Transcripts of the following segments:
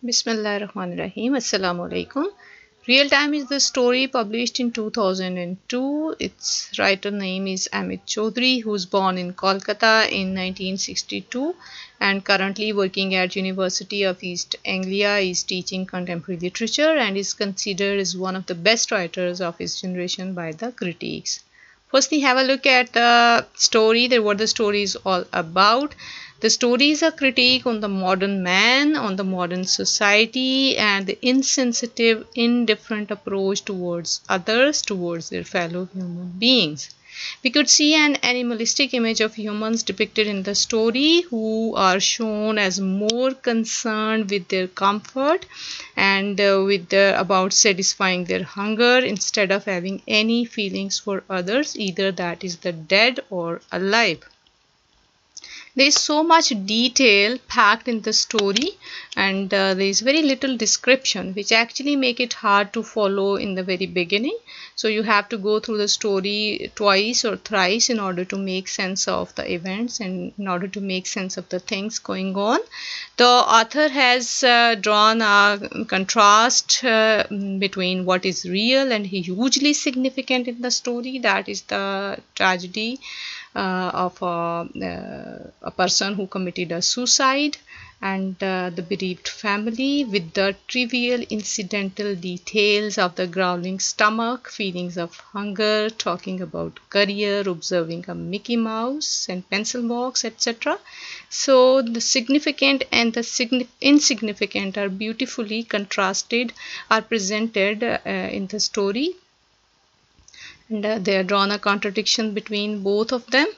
Bismillahirrahmanirrahim. Assalamu alaikum. Real Time is the story published in 2002. Its writer name is Amit Chaudhuri, who was born in Kolkata in 1962 and currently working at University of East Anglia. Is teaching contemporary literature and is considered as one of the best writers of his generation by the critics. Firstly, have a look at the story, what the story is all about. The story is a critique on the modern man, on the modern society, and the insensitive, indifferent approach towards others, towards their fellow human beings. We could see an animalistic image of humans depicted in the story who are shown as more concerned with their comfort and about satisfying their hunger instead of having any feelings for others, either that is the dead or alive. There is so much detail packed in the story and there is very little description, which actually make it hard to follow in the very beginning. So you have to go through the story twice or thrice in order to make sense of the events and in order to make sense of the things going on. The author has drawn a contrast between what is real and hugely significant in the story, that is the tragedy of a person who committed a suicide and the bereaved family, with the trivial incidental details of the growling stomach, feelings of hunger, talking about career, observing a Mickey Mouse and pencil box, etc. So the significant and the insignificant are beautifully contrasted, are presented in the story, and they are drawn a contradiction between both of them.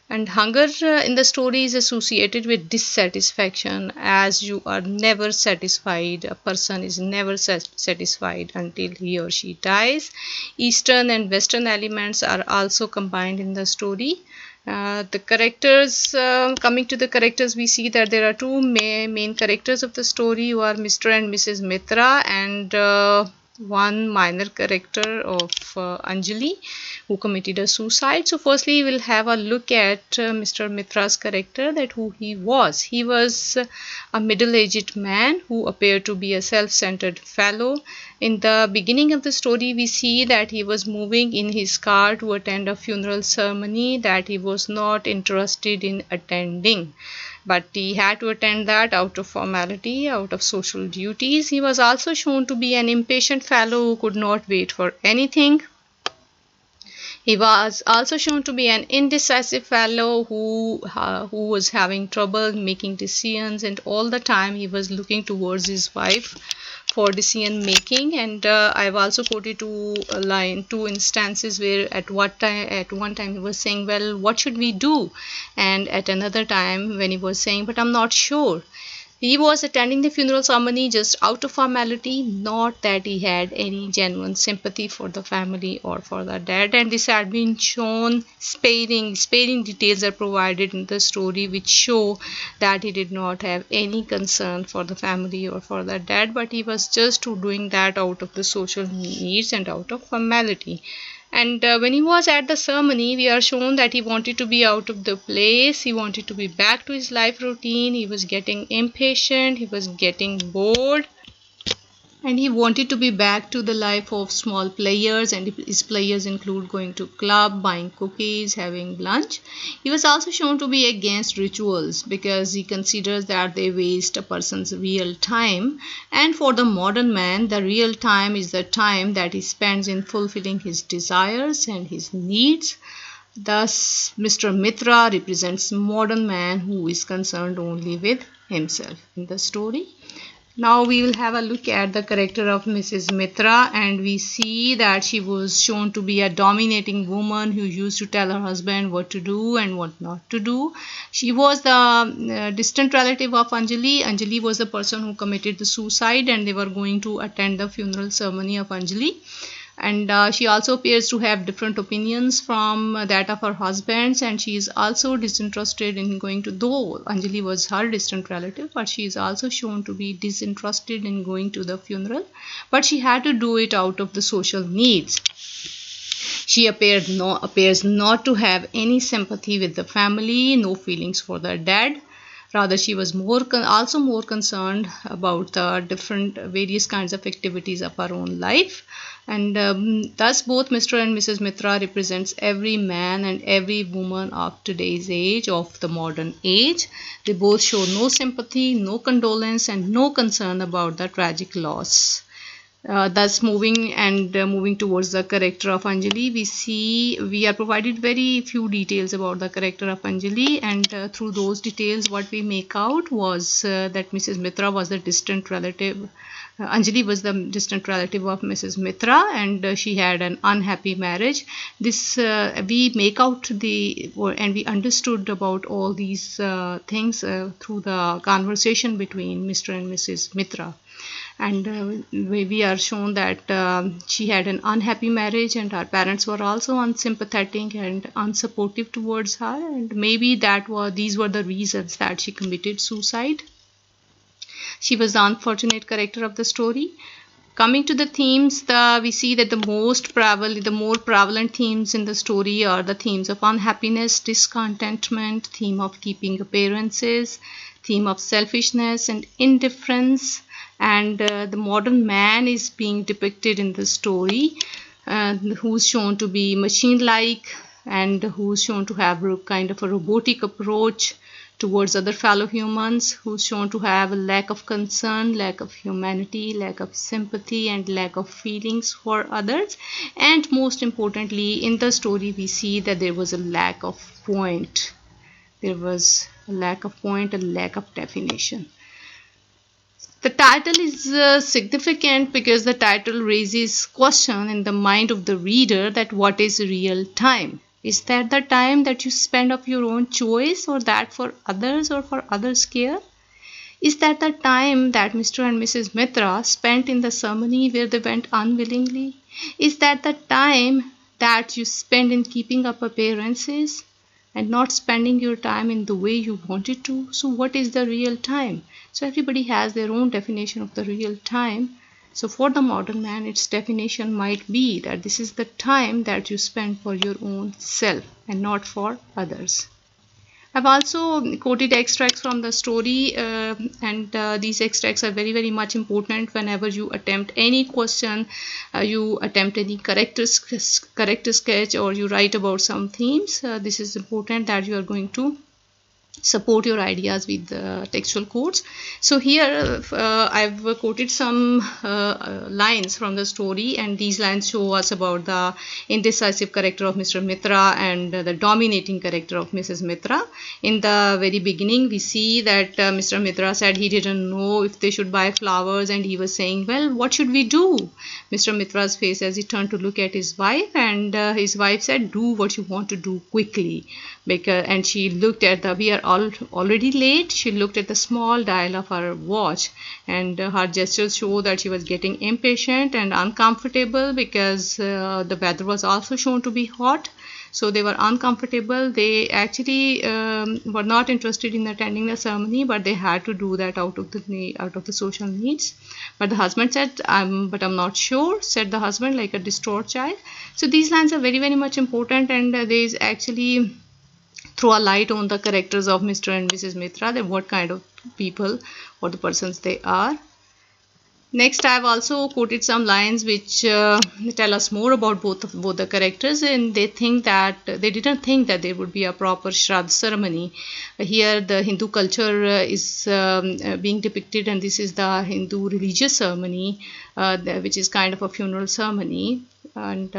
And hunger in the story is associated with dissatisfaction, as you are never satisfied. A person is never satisfied until he or she dies. Eastern and Western elements are also combined in the story. The characters, coming to the characters, we see that there are two main characters of the story, who are Mr. and Mrs. Mitra, and one minor character of Anjali, who committed a suicide. So firstly we'll have a look at Mr. Mitra's character, that who he was. He was a middle-aged man who appeared to be a self-centered fellow. In the beginning of the story we see that he was moving in his car to attend a funeral ceremony that he was not interested in attending, but he had to attend that out of formality, out of social duties. He was also shown to be an impatient fellow who could not wait for anything. He was also shown to be an indecisive fellow who was having trouble making decisions, and all the time he was looking towards his wife for decision making. And I've also quoted two instances where at one time he was saying, well, what should we do? And at another time when he was saying, but I'm not sure. He was attending the funeral ceremony just out of formality, not that he had any genuine sympathy for the family or for the dead. And this had been shown sparing details are provided in the story which show that he did not have any concern for the family or for the dead, but he was just doing that out of the social needs and out of formality. And when he was at the ceremony, we are shown that he wanted to be out of the place. He wanted to be back to his life routine. He was getting impatient. He was getting bored. And he wanted to be back to the life of small players, and his players include going to club, buying cookies, having lunch. He was also shown to be against rituals because he considers that they waste a person's real time. And for the modern man, the real time is the time that he spends in fulfilling his desires and his needs. Thus, Mr. Mitra represents modern man who is concerned only with himself in the story. Now we will have a look at the character of Mrs. Mitra, and we see that she was shown to be a dominating woman who used to tell her husband what to do and what not to do. She was the distant relative of Anjali. Anjali was the person who committed the suicide, and they were going to attend the funeral ceremony of Anjali. And she also appears to have different opinions from that of her husbands, and she is also disinterested in going to, though Anjali was her distant relative, but she is also shown to be disinterested in going to the funeral, but she had to do it out of the social needs. She appears not to have any sympathy with the family, no feelings for the dead. Rather, she was also more concerned about the different various kinds of activities of her own life. And thus both Mr. and Mrs. Mitra represents every man and every woman of today's age, of the modern age. They both show no sympathy, no condolence, and no concern about the tragic loss. Thus moving towards the character of Anjali, we are provided very few details about the character of Anjali, and through those details what we make out was that Mrs. Mitra was the distant relative. Anjali was the distant relative of Mrs. Mitra, and she had an unhappy marriage. This we make out and we understood about all these things through the conversation between Mr. and Mrs. Mitra. And we are shown that she had an unhappy marriage, and her parents were also unsympathetic and unsupportive towards her, and maybe these were the reasons that she committed suicide. She was the unfortunate character of the story. Coming to the themes, we see that the more prevalent themes in the story are the themes of unhappiness, discontentment, theme of keeping appearances, theme of selfishness and indifference. And the modern man is being depicted in the story, who's shown to be machine-like and who's shown to have a kind of a robotic approach towards other fellow humans, who's shown to have a lack of concern, lack of humanity, lack of sympathy, and lack of feelings for others. And most importantly, in the story we see that there was a lack of point. There was a lack of point, a lack of definition. The title is significant because the title raises question in the mind of the reader that what is real time? Is that the time that you spend of your own choice, or that for others or for others' care? Is that the time that Mr. and Mrs. Mitra spent in the ceremony where they went unwillingly? Is that the time that you spend in keeping up appearances and not spending your time in the way you wanted to? So what is the real time? So everybody has their own definition of the real time. So for the modern man, its definition might be that this is the time that you spend for your own self and not for others. I've also quoted extracts from the story, and these extracts are very, very much important whenever you attempt any question, you attempt any character sketch, or you write about some themes. This is important that you are going to support your ideas with textual quotes. So here I've quoted some lines from the story, and these lines show us about the indecisive character of Mr. Mitra and the dominating character of Mrs. Mitra. In the very beginning, we see that Mr. Mitra said he didn't know if they should buy flowers, and he was saying, well, what should we do? Mr. Mitra's face as he turned to look at his wife, and his wife said, do what you want to do quickly. And she looked at we are already late. She looked at the small dial of her watch, and her gestures show that she was getting impatient and uncomfortable because the weather was also shown to be hot. So they were uncomfortable. They actually were not interested in attending the ceremony, but they had to do that out of the social needs. But the husband said, but I'm not sure, said the husband, like a distraught child. So these lines are very, very much important, and there is actually throw a light on the characters of Mr. and Mrs. Mitra, that what kind of people or the persons they are. Next, I have also quoted some lines which tell us more about both the characters, and they didn't think that there would be a proper Shraddh ceremony. Here, the Hindu culture is being depicted, and this is the Hindu religious ceremony, which is kind of a funeral ceremony, and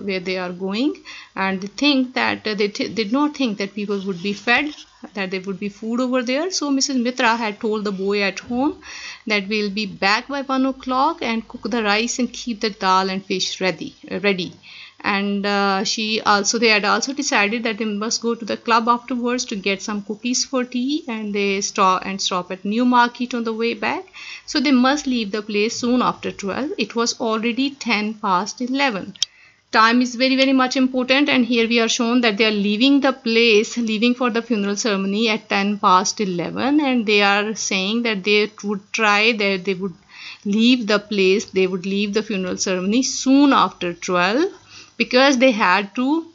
where they are going, and they did not think that people would be fed, that there would be food over there. So Mrs. Mitra had told the boy at home that we'll be back by 1 o'clock and cook the rice and keep the dal and fish ready. And they had also decided that they must go to the club afterwards to get some cookies for tea, and they stop at New Market on the way back. So they must leave the place soon after 12. It was already 10 past 11. Time is very, very much important, and here we are shown that they are leaving the place, leaving for the funeral ceremony at 10 past 11, and they are saying that they would leave the place, they would leave the funeral ceremony soon after 12, because they had to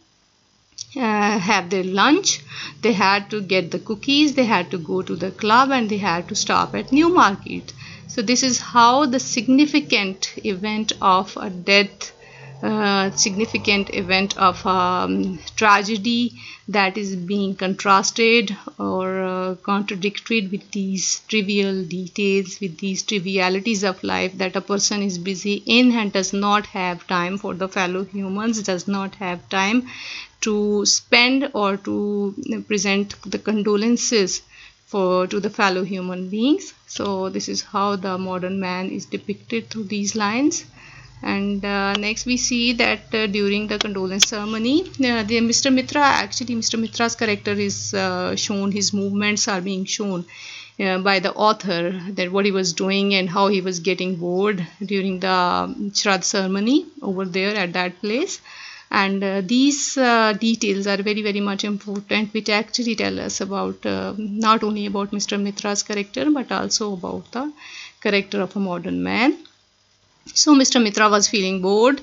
have their lunch, they had to get the cookies, they had to go to the club, and they had to stop at Newmarket. So this is how the significant event of a death, significant event of tragedy, that is being contrasted or contradicted with these trivial details, with these trivialities of life, that a person is busy in and does not have time for the fellow humans, does not have time to spend or to present the condolences to the fellow human beings. So this is how the modern man is depicted through these lines. And next we see that during the condolence ceremony, Mr. Mitra's character is shown, his movements are being shown by the author, that what he was doing and how he was getting bored during the Shraddh ceremony over there at that place. And these details are very, very much important, which actually tell us about not only about Mr. Mitra's character, but also about the character of a modern man. So Mr. Mitra was feeling bored,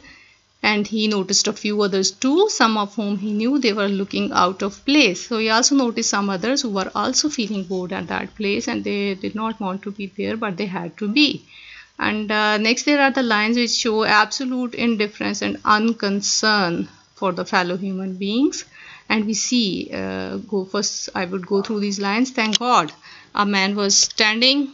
and he noticed a few others too, some of whom he knew they were looking out of place. So he also noticed some others who were also feeling bored at that place, and they did not want to be there, but they had to be. And next there are the lines which show absolute indifference and unconcern for the fellow human beings. And we see, I would go through these lines. Thank God a man was standing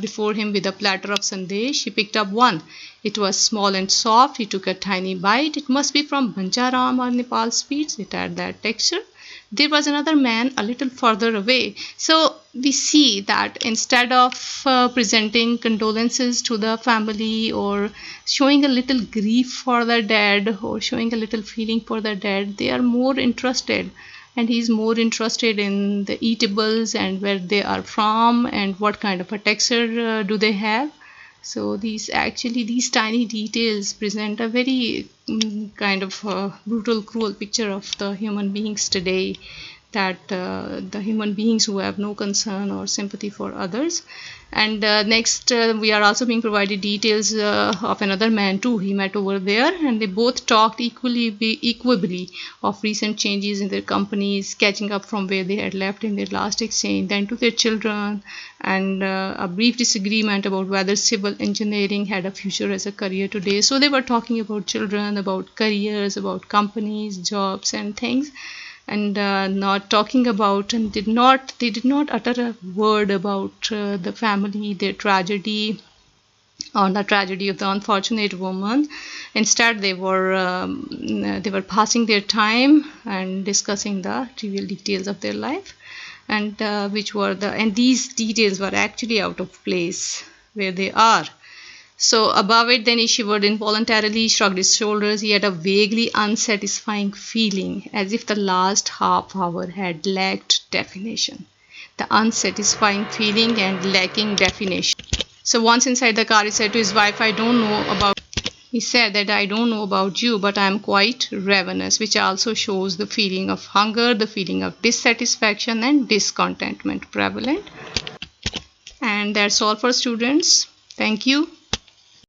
before him with a platter of sandesh. He picked up one. It was small and soft. He took a tiny bite. It must be from Banjaram or Nepal sweets. It had that texture. There was another man a little further away. So we see that instead of presenting condolences to the family, or showing a little grief for the dead, or showing a little feeling for the dead, they are more interested, and he's more interested in the eatables and where they are from and what kind of a texture do they have. So these tiny details present a very kind of brutal, cruel picture of the human beings today, that the human beings who have no concern or sympathy for others. And next we are also being provided details of another man too he met over there, and they both talked equably of recent changes in their companies, catching up from where they had left in their last exchange, then to their children, and a brief disagreement about whether civil engineering had a future as a career today. So they were talking about children, about careers, about companies, jobs and things, and not talking about, and they did not utter a word about the family, their tragedy, or the tragedy of the unfortunate woman. Instead they were passing their time and discussing the trivial details of their life, and these details were actually out of place where they are. So above it, then he shivered involuntarily, shrugged his shoulders. He had a vaguely unsatisfying feeling, as if the last half hour had lacked definition. The unsatisfying feeling and lacking definition. So once inside the car, he said to his wife, he said that I don't know about you, but I am quite ravenous, which also shows the feeling of hunger, the feeling of dissatisfaction and discontentment prevalent. And that's all for students. Thank you.